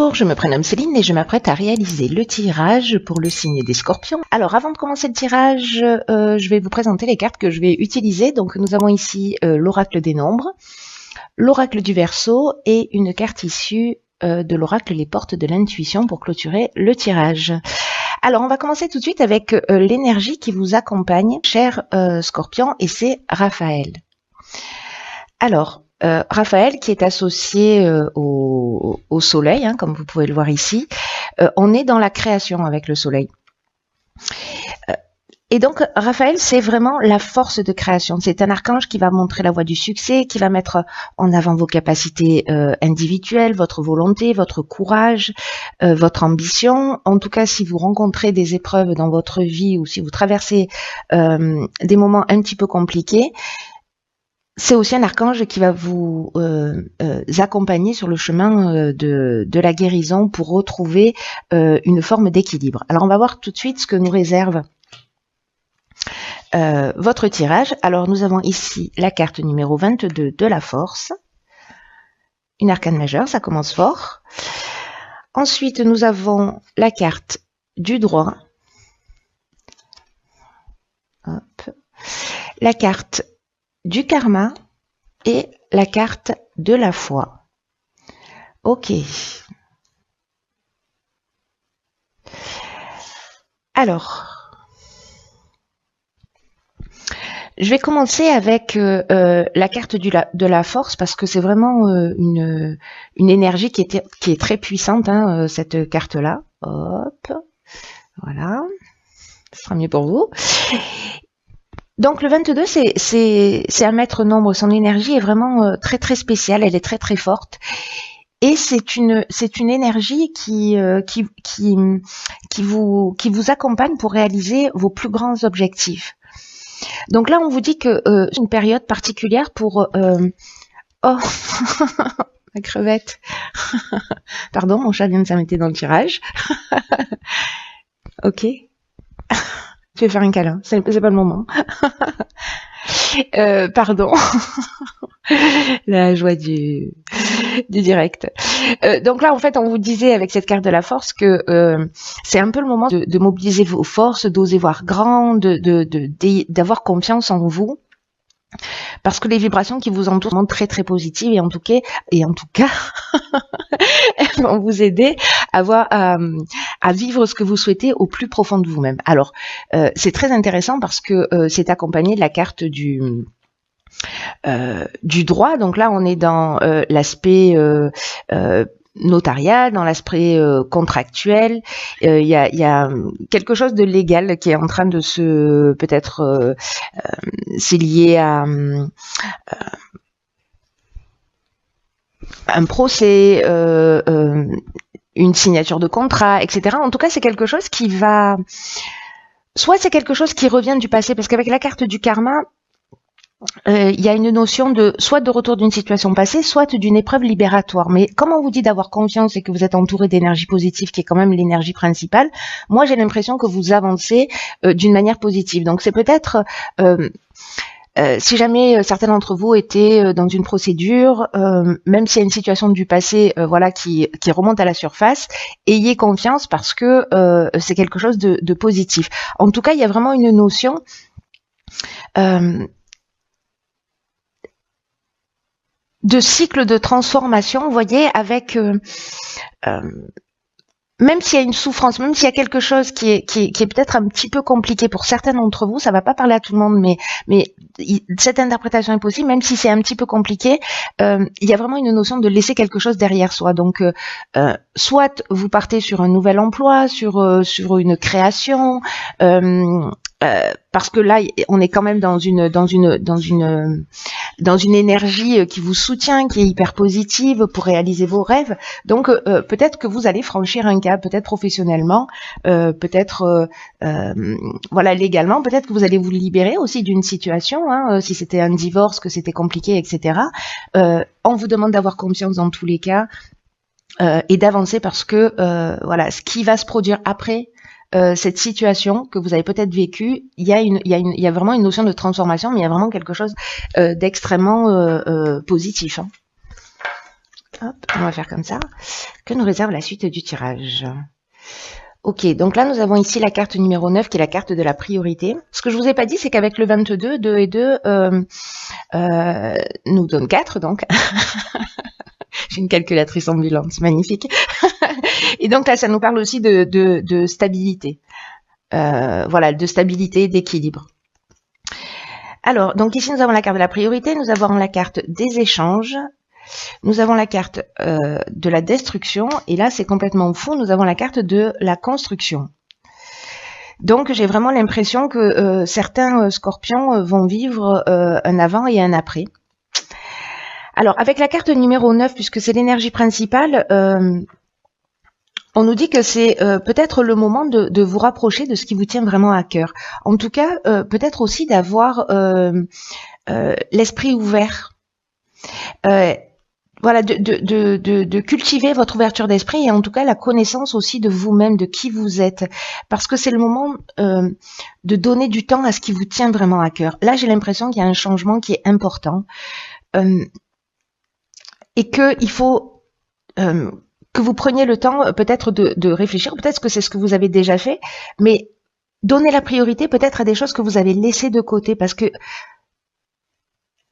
Bonjour, je me prénomme Céline et je m'apprête à réaliser le tirage pour le signe des Scorpions. Alors avant de commencer le tirage, je vais vous présenter les cartes que je vais utiliser. Donc nous avons ici l'oracle des nombres, l'oracle du Verseau et une carte issue de l'oracle les portes de l'intuition pour clôturer le tirage. Alors on va commencer tout de suite avec l'énergie qui vous accompagne, cher Scorpion, et c'est Raphaël. Alors, Raphaël qui est associé au soleil, hein, comme vous pouvez le voir ici, on est dans la création avec le soleil. Et donc Raphaël, c'est vraiment la force de création. C'est un archange qui va montrer la voie du succès, qui va mettre en avant vos capacités individuelles, votre volonté, votre courage, votre ambition. En tout cas, si vous rencontrez des épreuves dans votre vie ou si vous traversez des moments un petit peu compliqués, c'est aussi un archange qui va vous accompagner sur le chemin de la guérison pour retrouver une forme d'équilibre. Alors on va voir tout de suite ce que nous réserve votre tirage. Alors nous avons ici la carte numéro 22 de la force, une arcane majeure, ça commence fort. Ensuite nous avons la carte du droit, hop, la carte du karma et la carte de la foi. Ok. Alors, je vais commencer avec la carte de la force parce que c'est vraiment une énergie qui est très puissante, hein, cette carte-là. Hop, voilà, ce sera mieux pour vous. Donc le 22, c'est un maître nombre. Son énergie est vraiment très très spéciale. Elle est très très forte. Et c'est une énergie qui vous accompagne pour réaliser vos plus grands objectifs. Donc là, on vous dit que c'est une période particulière pour... Oh, ma crevette. Pardon, mon chat vient de s'arrêter dans le tirage. Ok. Je vais faire un câlin, c'est pas le moment. Pardon. La joie du direct. Donc là, en fait, on vous disait avec cette carte de la force que c'est un peu le moment de mobiliser vos forces, d'oser voir grand, d'avoir confiance en vous. Parce que les vibrations qui vous entourent sont très très positives et en tout cas elles vont vous aider à vivre ce que vous souhaitez au plus profond de vous-même. Alors c'est très intéressant parce que c'est accompagné de la carte du droit. Donc là on est dans l'aspect notarial, dans l'aspect contractuel. Il y a quelque chose de légal qui est en train de se peut-être c'est lié à un procès, une signature de contrat, etc. En tout cas, c'est quelque chose qui va... Soit c'est quelque chose qui revient du passé, parce qu'avec la carte du karma, il y a une notion de soit de retour d'une situation passée, soit d'une épreuve libératoire. Mais comme on vous dit d'avoir confiance et que vous êtes entouré d'énergie positive, qui est quand même l'énergie principale, moi j'ai l'impression que vous avancez d'une manière positive. Donc c'est peut-être... si jamais certains d'entre vous étaient dans une procédure, même s'il y a une situation du passé voilà, qui remonte à la surface, ayez confiance parce que c'est quelque chose de positif. En tout cas, il y a vraiment une notion de cycle de transformation, vous voyez, avec... même s'il y a une souffrance, même s'il y a quelque chose qui est peut-être un petit peu compliqué pour certains d'entre vous, ça va pas parler à tout le monde, mais cette interprétation est possible, même si c'est un petit peu compliqué, il y a vraiment une notion de laisser quelque chose derrière soi. Donc, soit vous partez sur un nouvel emploi, sur une création, parce que là, on est quand même dans une énergie qui vous soutient, qui est hyper positive pour réaliser vos rêves. Donc, peut-être que vous allez franchir un cap, peut-être professionnellement, peut-être voilà légalement, peut-être que vous allez vous libérer aussi d'une situation, hein, si c'était un divorce, que c'était compliqué, etc. On vous demande d'avoir confiance dans tous les cas et d'avancer parce que voilà, ce qui va se produire après cette situation que vous avez peut-être vécue, il y a vraiment une notion de transformation, mais il y a vraiment quelque chose d'extrêmement positif. Hein. Hop, on va faire comme ça. Que nous réserve la suite du tirage? Ok, donc là nous avons ici la carte numéro 9 qui est la carte de la priorité. Ce que je vous ai pas dit, c'est qu'avec le 22, 2 et 2 nous donne 4 donc. J'ai une calculatrice ambulante, c'est magnifique. Et donc là ça nous parle aussi de stabilité. Voilà, de stabilité, d'équilibre. Alors, donc ici nous avons la carte de la priorité, nous avons la carte des échanges, nous avons la carte de la destruction, et là c'est complètement fou, nous avons la carte de la construction. Donc j'ai vraiment l'impression que certains scorpions vont vivre un avant et un après. Alors avec la carte numéro 9, puisque c'est l'énergie principale, on nous dit que c'est peut-être le moment de vous rapprocher de ce qui vous tient vraiment à cœur. En tout cas, peut-être aussi d'avoir l'esprit ouvert. Voilà, de cultiver votre ouverture d'esprit et en tout cas la connaissance aussi de vous-même, de qui vous êtes. Parce que c'est le moment de donner du temps à ce qui vous tient vraiment à cœur. Là, j'ai l'impression qu'il y a un changement qui est important et qu'il faut que vous preniez le temps peut-être de réfléchir, peut-être que c'est ce que vous avez déjà fait, mais donnez la priorité peut-être à des choses que vous avez laissées de côté, parce que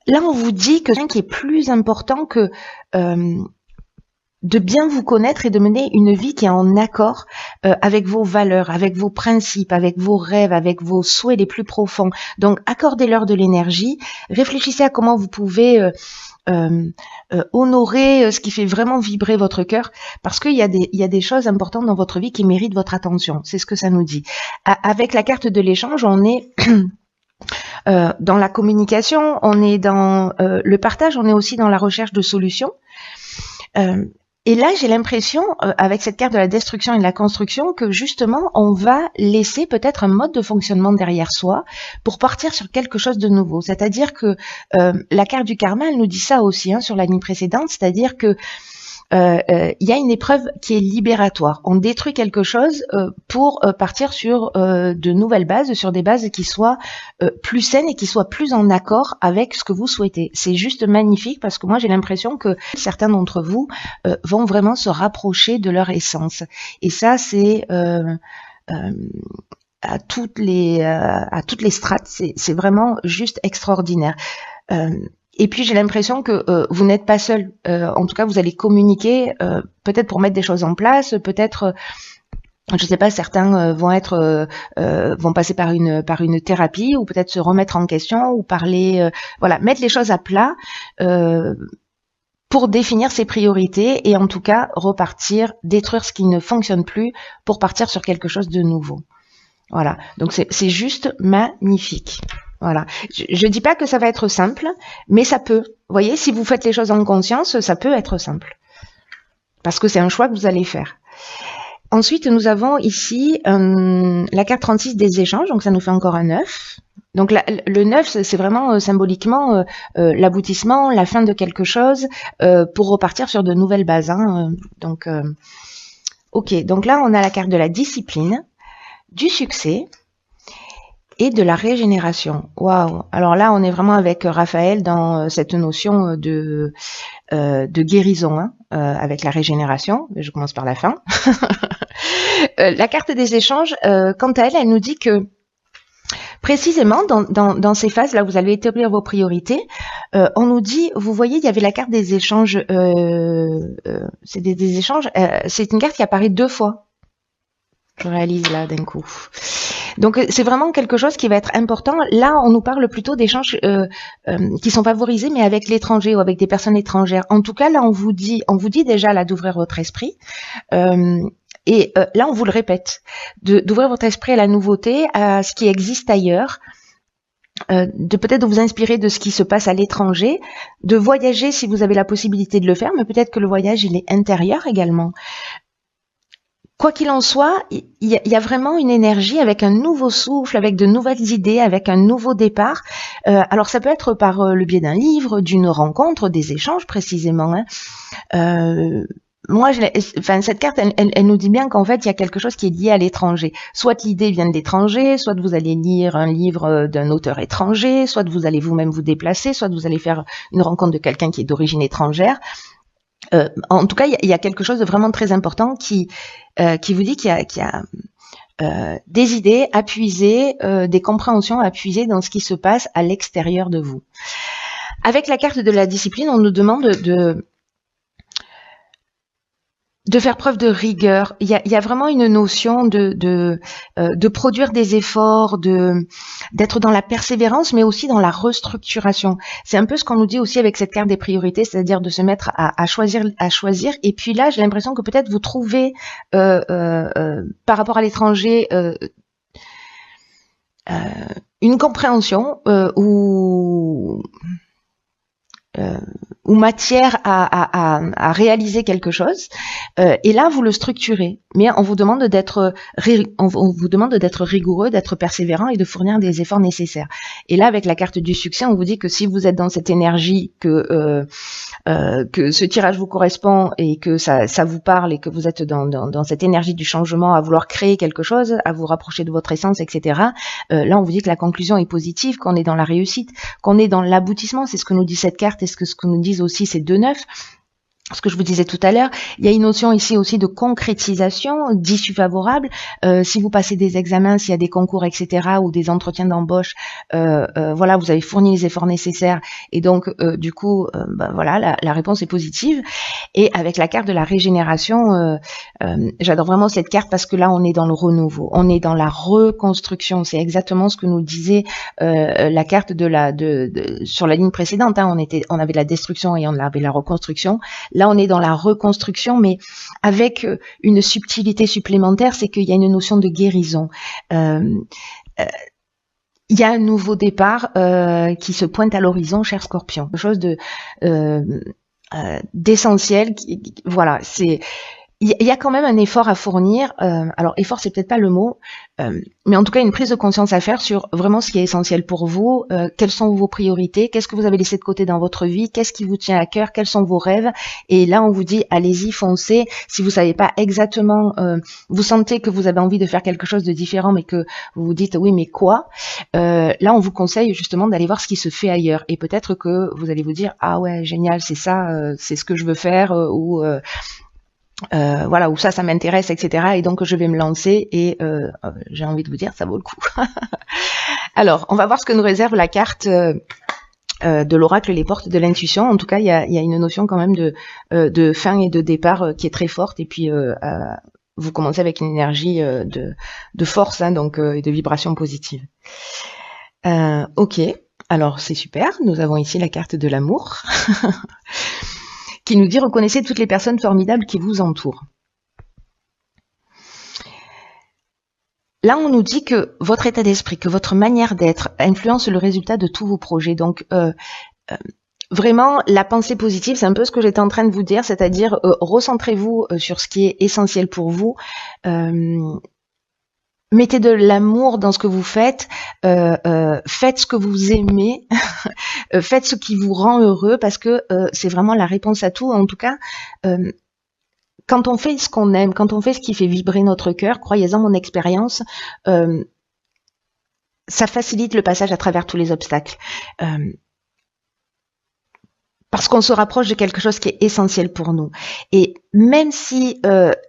là on vous dit que ce qui est plus important que de bien vous connaître et de mener une vie qui est en accord avec vos valeurs, avec vos principes, avec vos rêves, avec vos souhaits les plus profonds. Donc accordez-leur de l'énergie, réfléchissez à comment vous pouvez honorer ce qui fait vraiment vibrer votre cœur, parce qu'il y a des choses importantes dans votre vie qui méritent votre attention. C'est ce que ça nous dit. Avec la carte de l'échange, on est dans la communication, on est dans le partage, on est aussi dans la recherche de solutions. Et là, j'ai l'impression, avec cette carte de la destruction et de la construction, que justement, on va laisser peut-être un mode de fonctionnement derrière soi pour partir sur quelque chose de nouveau. C'est-à-dire que la carte du karma, elle nous dit ça aussi sur la ligne précédente, c'est-à-dire que il y a une épreuve qui est libératoire. On détruit quelque chose pour partir sur de nouvelles bases, sur des bases qui soient plus saines et qui soient plus en accord avec ce que vous souhaitez. C'est juste magnifique parce que moi j'ai l'impression que certains d'entre vous vont vraiment se rapprocher de leur essence. Et ça c'est à toutes les strates, c'est vraiment juste extraordinaire. Et puis j'ai l'impression que vous n'êtes pas seul. En tout cas, vous allez communiquer, peut-être pour mettre des choses en place, peut-être, je sais pas, certains vont passer par une thérapie, ou peut-être se remettre en question, ou parler, voilà, mettre les choses à plat pour définir ses priorités et en tout cas repartir, détruire ce qui ne fonctionne plus pour partir sur quelque chose de nouveau. Voilà, donc c'est juste magnifique. Voilà. Je dis pas que ça va être simple, mais ça peut. Vous voyez, si vous faites les choses en conscience, ça peut être simple. Parce que c'est un choix que vous allez faire. Ensuite, nous avons ici la carte 36 des échanges, donc ça nous fait encore un 9. Donc le 9, c'est vraiment symboliquement l'aboutissement, la fin de quelque chose, pour repartir sur de nouvelles bases. Donc, ok, donc là, on a la carte de la discipline, du succès, et de la régénération. Waouh! Alors là, on est vraiment avec Raphaël dans cette notion de guérison, avec la régénération. Je commence par la fin. La carte des échanges, quant à elle, elle nous dit que précisément dans ces phases là, vous allez établir vos priorités. On nous dit, vous voyez, il y avait la carte des échanges. C'est des échanges. C'est une carte qui apparaît 2 fois. Je réalise là d'un coup. Donc c'est vraiment quelque chose qui va être important. Là, on nous parle plutôt d'échanges qui sont favorisés, mais avec l'étranger ou avec des personnes étrangères. En tout cas, là, on vous dit déjà là d'ouvrir votre esprit. Et là, on vous le répète, d'ouvrir votre esprit à la nouveauté, à ce qui existe ailleurs, de peut-être vous inspirer de ce qui se passe à l'étranger, de voyager si vous avez la possibilité de le faire, mais peut-être que le voyage, il est intérieur également. Quoi qu'il en soit, il y a vraiment une énergie avec un nouveau souffle, avec de nouvelles idées, avec un nouveau départ. Alors ça peut être par le biais d'un livre, d'une rencontre, des échanges précisément. Moi, cette carte, elle nous dit bien qu'en fait, il y a quelque chose qui est lié à l'étranger. Soit l'idée vient de l'étranger, soit vous allez lire un livre d'un auteur étranger, soit vous allez vous-même vous déplacer, soit vous allez faire une rencontre de quelqu'un qui est d'origine étrangère. En tout cas, il y a quelque chose de vraiment très important qui vous dit qu'il y a des idées à puiser, des compréhensions à puiser dans ce qui se passe à l'extérieur de vous. Avec la carte de la discipline, on nous demande de faire preuve de rigueur. Il y a vraiment une notion de produire des efforts, d'être dans la persévérance, mais aussi dans la restructuration. C'est un peu ce qu'on nous dit aussi avec cette carte des priorités, c'est-à-dire de se mettre à choisir. Et puis là, j'ai l'impression que peut-être vous trouvez par rapport à l'étranger une compréhension ou matière à réaliser quelque chose, et là vous le structurez, mais on vous demande d'être rigoureux, d'être persévérant et de fournir des efforts nécessaires. Et là, avec la carte du succès, on vous dit que si vous êtes dans cette énergie, que ce tirage vous correspond et que ça vous parle et que vous êtes dans cette énergie du changement, à vouloir créer quelque chose, à vous rapprocher de votre essence, etc. Là, on vous dit que la conclusion est positive, qu'on est dans la réussite, qu'on est dans l'aboutissement. C'est ce que nous dit cette carte et ce que nous disent aussi ces 2 9. Ce que je vous disais tout à l'heure, il y a une notion ici aussi de concrétisation, d'issue favorable. Si vous passez des examens, s'il y a des concours, etc., ou des entretiens d'embauche, voilà, vous avez fourni les efforts nécessaires, et donc du coup, voilà, la réponse est positive. Et avec la carte de la régénération, j'adore vraiment cette carte parce que là, on est dans le renouveau, on est dans la reconstruction. C'est exactement ce que nous disait la carte sur la ligne précédente. Hein, on avait la destruction et on avait la reconstruction. Là, on est dans la reconstruction, mais avec une subtilité supplémentaire, c'est qu'il y a une notion de guérison. Il y a un nouveau départ qui se pointe à l'horizon, cher Scorpion. Quelque chose d'essentiel. Voilà, il y a quand même un effort à fournir. Alors, effort, c'est peut-être pas le mot, mais en tout cas, une prise de conscience à faire sur vraiment ce qui est essentiel pour vous. Quelles sont vos priorités? Qu'est-ce que vous avez laissé de côté dans votre vie? Qu'est-ce qui vous tient à cœur? Quels sont vos rêves? Et là, on vous dit, allez-y, foncez. Si vous savez pas exactement, vous sentez que vous avez envie de faire quelque chose de différent, mais que vous vous dites, oui, mais quoi? Là, on vous conseille justement d'aller voir ce qui se fait ailleurs. Et peut-être que vous allez vous dire, ah ouais, génial, c'est ça, c'est ce que je veux faire, voilà, où ça m'intéresse, etc. Et donc je vais me lancer et j'ai envie de vous dire, ça vaut le coup. Alors, on va voir ce que nous réserve la carte de l'oracle, les portes de l'intuition. En tout cas, il y a une notion quand même de fin et de départ qui est très forte. Et puis, vous commencez avec une énergie de force, hein, donc et de vibration positive. Ok, alors c'est super. Nous avons ici la carte de l'amour. Qui nous dit « Reconnaissez toutes les personnes formidables qui vous entourent ». Là, on nous dit que votre état d'esprit, que votre manière d'être influence le résultat de tous vos projets. Donc, vraiment, la pensée positive, c'est un peu ce que j'étais en train de vous dire, c'est-à-dire recentrez-vous sur ce qui est essentiel pour vous. Mettez de l'amour dans ce que vous faites, faites ce que vous aimez, faites ce qui vous rend heureux, parce que c'est vraiment la réponse à tout. En tout cas, quand on fait ce qu'on aime, quand on fait ce qui fait vibrer notre cœur, croyez-en, mon expérience, ça facilite le passage à travers tous les obstacles. Parce qu'on se rapproche de quelque chose qui est essentiel pour nous. Et même si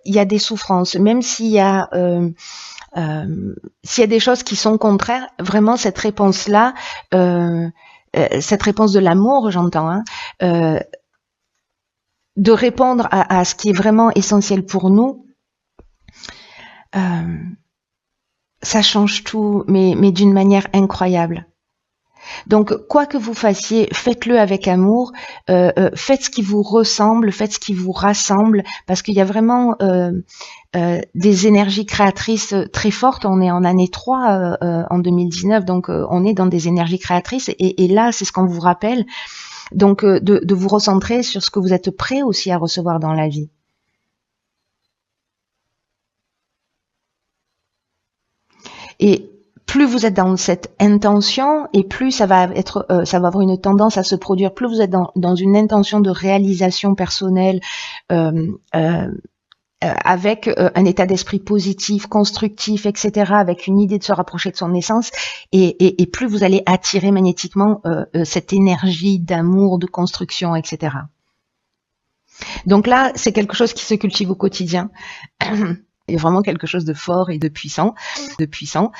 y a des souffrances, même s'il y a des choses qui sont contraires, vraiment cette réponse-là, cette réponse de l'amour, j'entends, hein, de répondre à ce qui est vraiment essentiel pour nous, ça change tout, mais d'une manière incroyable. Donc, quoi que vous fassiez, faites-le avec amour, faites ce qui vous ressemble, faites ce qui vous rassemble, parce qu'il y a vraiment des énergies créatrices très fortes. On est en année 3 en 2019, donc on est dans des énergies créatrices, et là, c'est ce qu'on vous rappelle, donc de vous recentrer sur ce que vous êtes prêt aussi à recevoir dans la vie. Et plus vous êtes dans cette intention, et plus ça va avoir une tendance à se produire. Plus vous êtes dans une intention de réalisation personnelle, avec un état d'esprit positif, constructif, etc., avec une idée de se rapprocher de son essence, et plus vous allez attirer magnétiquement cette énergie d'amour, de construction, etc. Donc là, c'est quelque chose qui se cultive au quotidien. Il y a vraiment quelque chose de fort et de puissant, de puissant.